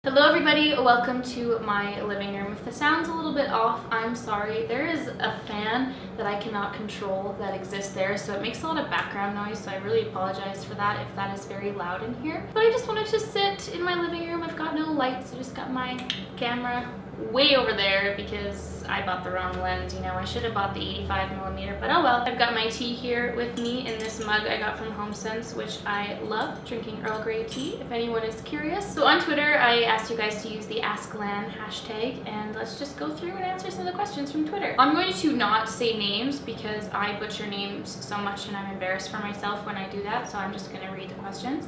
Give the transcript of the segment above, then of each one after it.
Hello everybody, welcome to my living room. If the sound's a little bit off, I'm sorry. There is a fan that I cannot control that exists there, so it makes a lot of background noise, so I really apologize for that if that is very loud in here. But I just wanted to sit in my living room. I've got no lights, I just got my camera way over there because I bought the wrong lens. You know, I should have bought the 85mm, but oh well. I've got my tea here with me in this mug I got from HomeSense, which I love, drinking Earl Grey tea, if anyone is curious. So on Twitter, I asked you guys to use the AskLan hashtag, and let's just go through and answer some of the questions from Twitter. I'm going to not say names because I butcher names so much and I'm embarrassed for myself when I do that, so I'm just going to read the questions.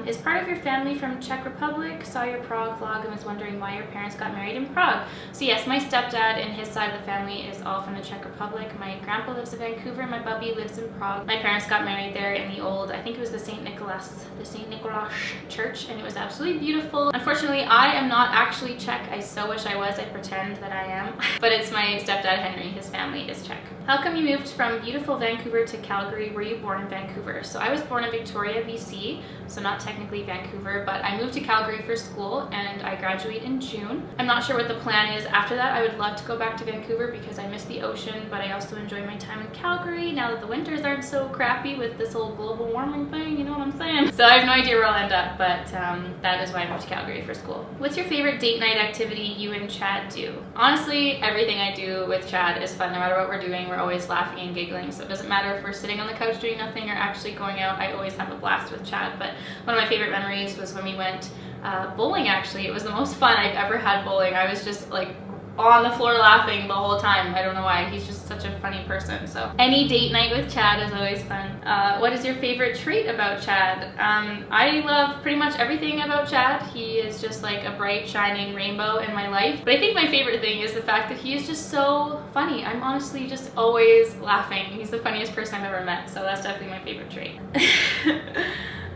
Is part of your family from Czech Republic? Saw your Prague vlog and was wondering why your parents got married in Prague. So yes, my stepdad and his side of the family is all from the Czech Republic. My grandpa lives in Vancouver, my bubby lives in Prague. My parents got married there in the old, I think it was the St. Nicholas church, and it was absolutely beautiful. Unfortunately, I am not actually Czech. I so wish I was. I pretend that I am. But it's my stepdad Henry, his family is Czech. How come you moved from beautiful Vancouver to Calgary? Were you born in Vancouver? So I was born in Victoria, BC, so not technically Vancouver, but I moved to Calgary for school and I graduate in June. I'm not sure what the plan is after that. I would love to go back to Vancouver because I miss the ocean, but I also enjoy my time in Calgary now that the winters aren't so crappy with this whole global warming thing, you know what I'm saying? So I have no idea where I'll end up, but that is why I moved to Calgary for school. What's your favorite date night activity you and Chad do? Honestly, everything I do with Chad is fun. No matter what we're doing, we're always laughing and giggling, so it doesn't matter if we're sitting on the couch doing nothing or actually going out. I always have a blast with Chad. But one of my favorite memories was when we went bowling. Actually, it was the most fun I've ever had bowling. I was just like on the floor laughing the whole time. I don't know why. He's just such a funny person. So any date night with Chad is always fun. What is your favorite trait about Chad? I love pretty much everything about Chad. He is just like a bright shining rainbow in my life. But I think my favorite thing is the fact that he is just so funny. I'm honestly just always laughing. He's the funniest person I've ever met. So that's definitely my favorite trait.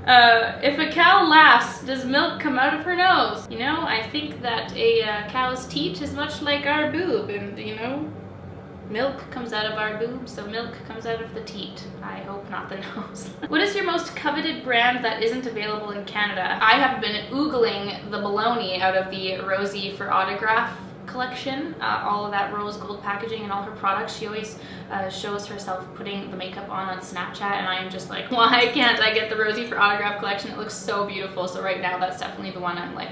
If a cow laughs, does milk come out of her nose? You know, I think that a cow's teat is much like our boob, and you know, milk comes out of our boob, so milk comes out of the teat. I hope not the nose. What is your most coveted brand that isn't available in Canada? I have been oogling the baloney out of the Rosie for Autograph collection, all of that rose gold packaging and all her products. She always shows herself putting the makeup on Snapchat, and I am just like, why can't I get the Rosie for Autograph collection? It looks so beautiful. So right now that's definitely the one I'm like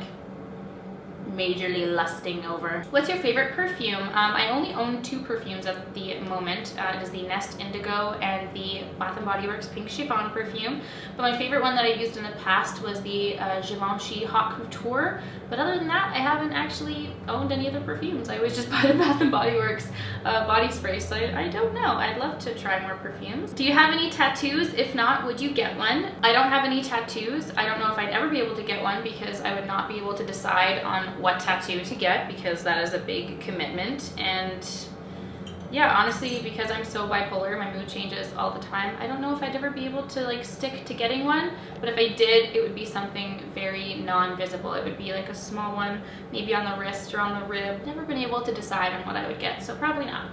majorly lusting over. What's your favorite perfume? I only own two perfumes at the moment. It is the Nest Indigo and the Bath & Body Works Pink Chiffon perfume. But my favorite one that I used in the past was the Givenchy Haute Couture. But other than that, I haven't actually owned any other perfumes. I always just buy the Bath & Body Works body spray, so I don't know. I'd love to try more perfumes. Do you have any tattoos? If not, would you get one? I don't have any tattoos. I don't know if I'd ever be able to get one because I would not be able to decide on what tattoo to get because that is a big commitment. And yeah, honestly, because I'm so bipolar, my mood changes all the time. I don't know if I'd ever be able to like stick to getting one, but if I did, it would be something very non-visible. It would be like a small one, maybe on the wrist or on the rib. Never been able to decide on what I would get, so probably not.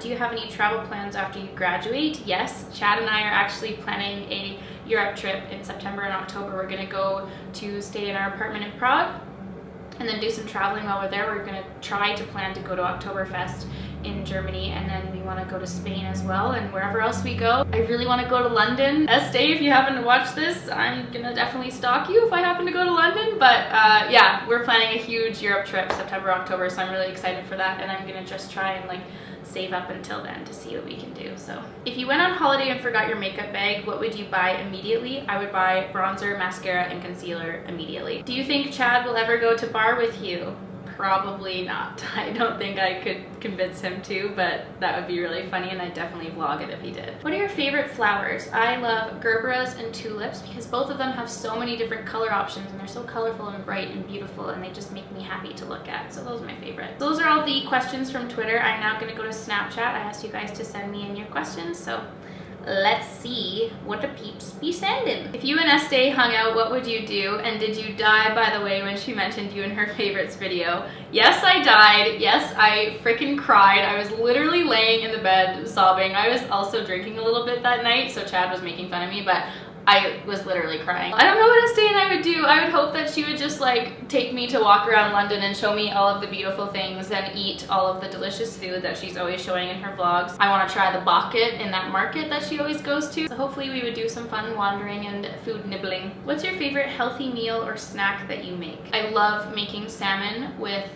Do you have any travel plans after you graduate? Yes, Chad and I are actually planning a Europe trip in September and October. We're gonna go to stay in our apartment in Prague and then do some traveling while we're there. We're gonna try to plan to go to Oktoberfest in Germany, and then we want to go to Spain as well, and wherever else we go. I really want to go to London. Estee, if you happen to watch this, I'm gonna definitely stalk you if I happen to go to London. But yeah, we're planning a huge Europe trip September, October, so I'm really excited for that, and I'm gonna just try and like save up until then to see what we can do. So if you went on holiday and forgot your makeup bag, what would you buy immediately? I would buy bronzer, mascara, and concealer immediately. Do you think Chad will ever go to bar with you? Probably not. I don't think I could convince him to, but that would be really funny, and I'd definitely vlog it if he did. What are your favorite flowers? I love gerberas and tulips because both of them have so many different color options, and they're so colorful and bright and beautiful, and they just make me happy to look at. So those are my favorites. Those are all the questions from Twitter. I'm now going to go to Snapchat. I asked you guys to send me in your questions, so let's see what the peeps be sending. If you and Estee hung out, what would you do? And did you die, by the way, when she mentioned you in her favorites video? Yes, I died. Yes, I freaking cried. I was literally laying in the bed sobbing. I was also drinking a little bit that night, so Chad was making fun of me, but I was literally crying. I don't know what Esté and I would do. I would hope that she would just like take me to walk around London and show me all of the beautiful things and eat all of the delicious food that she's always showing in her vlogs. I want to try the bucket in that market that she always goes to. So hopefully we would do some fun wandering and food nibbling. What's your favorite healthy meal or snack that you make? I love making salmon with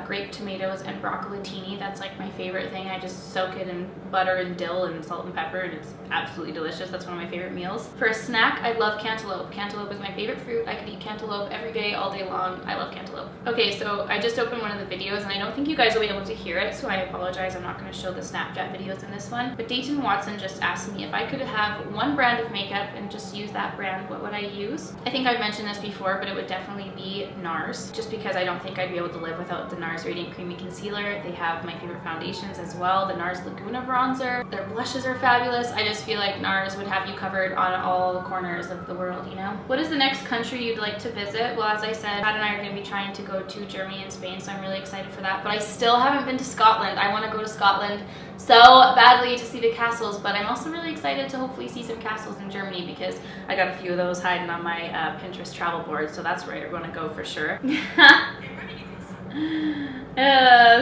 grape tomatoes and broccolini. That's like my favorite thing. I just soak it in butter and dill and salt and pepper, and it's absolutely delicious. That's one of my favorite meals. For a snack, I love cantaloupe. Cantaloupe is my favorite fruit. I could eat cantaloupe every day, all day long. I love cantaloupe. Okay, so I just opened one of the videos and I don't think you guys will be able to hear it, so I apologize. I'm not going to show the Snapchat videos in this one. But Dayton Watson just asked me if I could have one brand of makeup and just use that brand, what would I use? I think I've mentioned this before, but it would definitely be NARS, just because I don't think I'd be able to live without the NARS Radiant Creamy Concealer. They have my favorite foundations as well, the NARS Laguna Bronzer. Their blushes are fabulous. I just feel like NARS would have you covered on all corners of the world, you know? What is the next country you'd like to visit? Well, as I said, Chad and I are going to be trying to go to Germany and Spain, so I'm really excited for that. But I still haven't been to Scotland. I want to go to Scotland so badly to see the castles, but I'm also really excited to hopefully see some castles in Germany because I got a few of those hiding on my Pinterest travel board, so that's where I'm going to go for sure.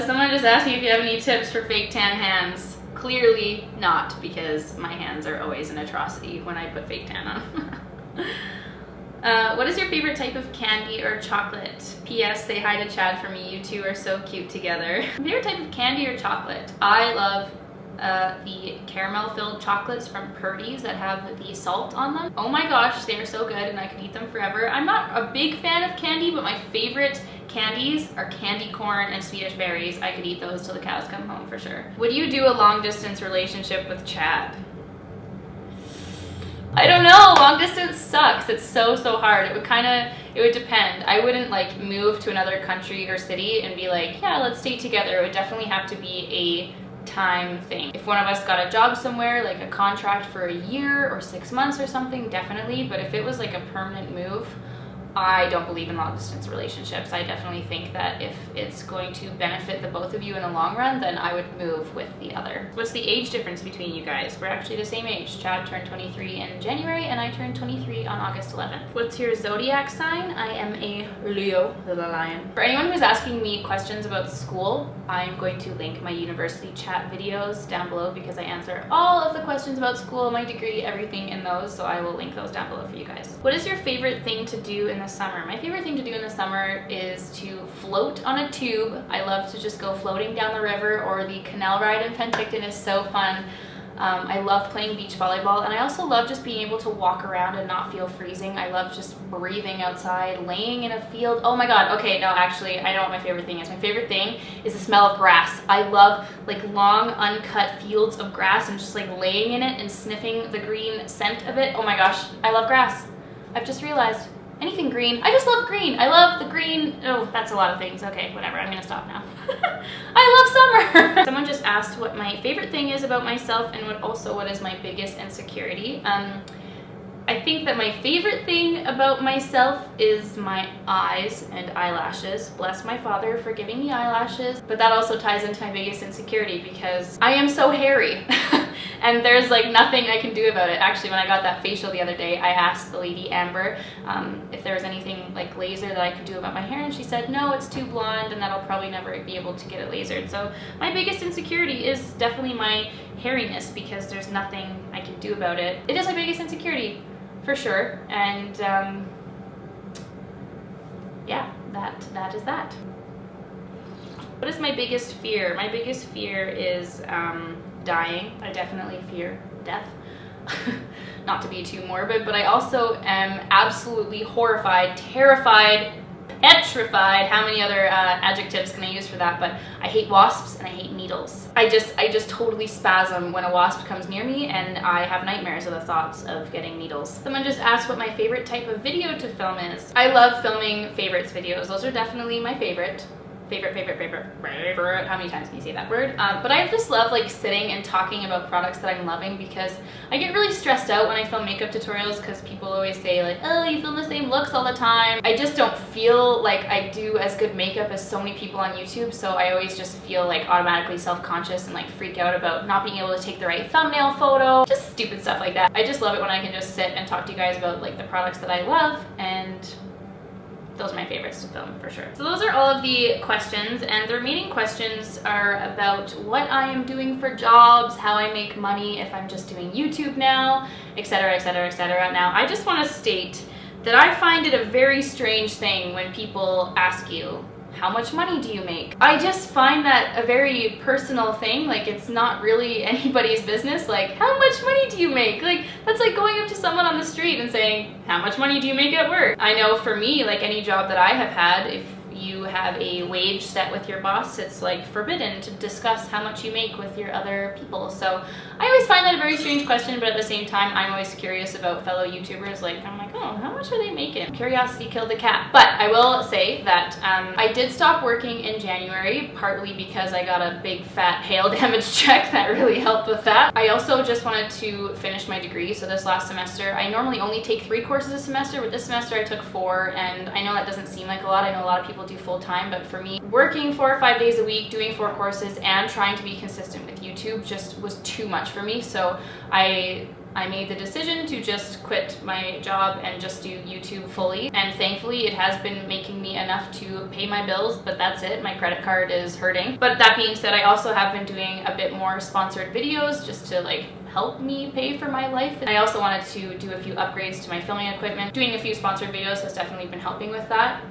Someone just asked me if you have any tips for fake tan hands. Clearly not, because my hands are always an atrocity when I put fake tan on. What is your favorite type of candy or chocolate? P.S. Say hi to Chad for me. You two are so cute together. Favorite type of candy or chocolate? I love the caramel-filled chocolates from Purdy's that have the salt on them. Oh my gosh, they are so good and I could eat them forever. I'm not a big fan of candy, but my favorite candies are candy corn and Swedish berries. I could eat those till the cows come home for sure. Would you do a long-distance relationship with Chad? I don't know. Long distance sucks. It's so hard. It would depend. I wouldn't like move to another country or city and be like, yeah, let's stay together. It would definitely have to be a time thing. If one of us got a job somewhere, like a contract for a year or 6 months or something, definitely. But if it was like a permanent move, I don't believe in long distance relationships. I definitely think that if it's going to benefit the both of you in the long run, then I would move with the other. What's the age difference between you guys? We're actually the same age. Chad turned 23 in January and I turned 23 on August 11th. What's your zodiac sign? I am a Leo, the lion. For anyone who's asking me questions about school, I'm going to link my university chat videos down below because I answer all of the questions about school, my degree, everything in those, so I will link those down below for you guys. What is your favorite thing to do in the summer? My favorite thing to do in the summer is to float on a tube. I love to just go floating down the river, or the canal ride in Penticton is so fun. I love playing beach volleyball, and I also love just being able to walk around and not feel freezing. I love just breathing outside, laying in a field. Oh my god, okay, no, actually, I know what my favorite thing is. My favorite thing is the smell of grass. I love like long, uncut fields of grass and just like laying in it and sniffing the green scent of it. Oh my gosh, I love grass. I've just realized. Anything green. I just love green. I love the green. Oh, that's a lot of things. Okay, whatever. I'm gonna stop now. I love summer. Someone just asked what my favorite thing is about myself and what is my biggest insecurity. I think that my favorite thing about myself is my eyes and eyelashes. Bless my father for giving me eyelashes. But that also ties into my biggest insecurity because I am so hairy. And there's like nothing I can do about it. Actually, when I got that facial the other day, I asked the lady Amber if there was anything like laser that I could do about my hair, and she said, no, it's too blonde and that I'll probably never be able to get it lasered. So my biggest insecurity is definitely my hairiness because there's nothing I can do about it. It is my biggest insecurity. For sure, and yeah, that is that. What is my biggest fear? My biggest fear is dying. I definitely fear death. Not to be too morbid, but I also am absolutely horrified, terrified, petrified. How many other adjectives can I use for that? But I hate wasps and I hate needles. I just totally spasm when a wasp comes near me, and I have nightmares of the thoughts of getting needles. Someone just asked what my favorite type of video to film is. I love filming favorites videos. Those are definitely my favorite favorite, how many times can you say that word? But I just love like sitting and talking about products that I'm loving, because I get really stressed out when I film makeup tutorials because people always say like, oh, you film the same looks all the time. I just don't feel like I do as good makeup as so many people on YouTube, so I always just feel like automatically self-conscious and like freak out about not being able to take the right thumbnail photo, just stupid stuff like that. I just love it when I can just sit and talk to you guys about like the products that I love, and those are my favorites to film for sure. So those are all of the questions, and the remaining questions are about what I am doing for jobs, how I make money if I'm just doing YouTube now, etc, etc, etc. Now, I just want to state that I find it a very strange thing when people ask you, how much money do you make? I just find that a very personal thing. Like, it's not really anybody's business. Like, how much money do you make? Like, that's like going up to someone on the street and saying, how much money do you make at work? I know for me, like any job that I have had, if you have a wage set with your boss, it's like forbidden to discuss how much you make with your other people. So I always find that a very strange question, but at the same time, I'm always curious about fellow YouTubers. Like, I'm like, oh, how much are they making? Curiosity killed the cat. But I will say that I did stop working in January, partly because I got a big fat hail damage check that really helped with that. I also just wanted to finish my degree. So this last semester, I normally only take 3 courses a semester, but this semester I took 4, and I know that doesn't seem like a lot. I know a lot of people do full-time, but for me, working 4 or 5 days a week, doing 4 courses, and trying to be consistent with YouTube just was too much for me. So I made the decision to just quit my job and just do YouTube fully, and thankfully it has been making me enough to pay my bills, but that's it. My credit card is hurting. But that being said, I also have been doing a bit more sponsored videos just to like help me pay for my life. And I also wanted to do a few upgrades to my filming equipment. Doing a few sponsored videos has definitely been helping with that.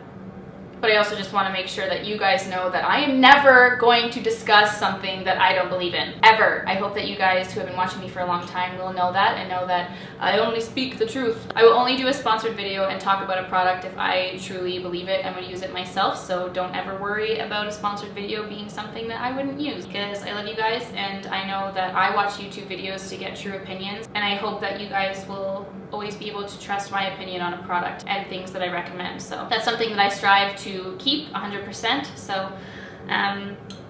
But I also just want to make sure that you guys know that I am never going to discuss something that I don't believe in, ever. I hope that you guys who have been watching me for a long time will know that, and know that I only speak the truth. I will only do a sponsored video and talk about a product if I truly believe it and would use it myself, so don't ever worry about a sponsored video being something that I wouldn't use, because I love you guys, and I know that I watch YouTube videos to get true opinions, and I hope that you guys will always be able to trust my opinion on a product and things that I recommend. So that's something that I strive to keep 100%. So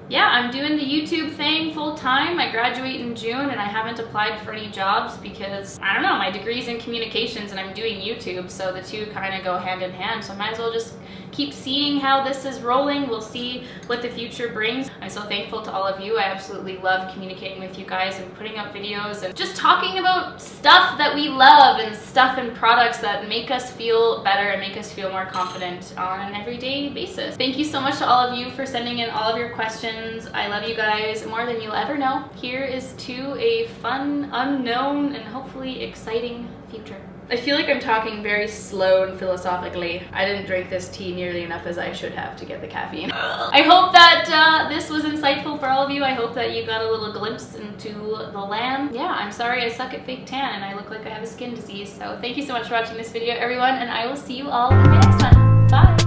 yeah, I'm doing the YouTube thing full time. I graduate in June, and I haven't applied for any jobs because, I don't know, my degree's in communications and I'm doing YouTube, so the two kind of go hand in hand. So I might as well just keep seeing how this is rolling. We'll see what the future brings. I'm so thankful to all of you. I absolutely love communicating with you guys and putting up videos and just talking about stuff that we love and stuff and products that make us feel better and make us feel more confident on an everyday basis. Thank you so much to all of you for sending in all of your questions. I love you guys more than you'll ever know. Here is to a fun, unknown, and hopefully exciting future. I feel like I'm talking very slow and philosophically. I didn't drink this tea nearly enough as I should have to get the caffeine. I hope that this was insightful for all of you. I hope that you got a little glimpse into the land. Yeah, I'm sorry I suck at fake tan and I look like I have a skin disease. So thank you so much for watching this video, everyone, and I will see you all in my next one. Bye!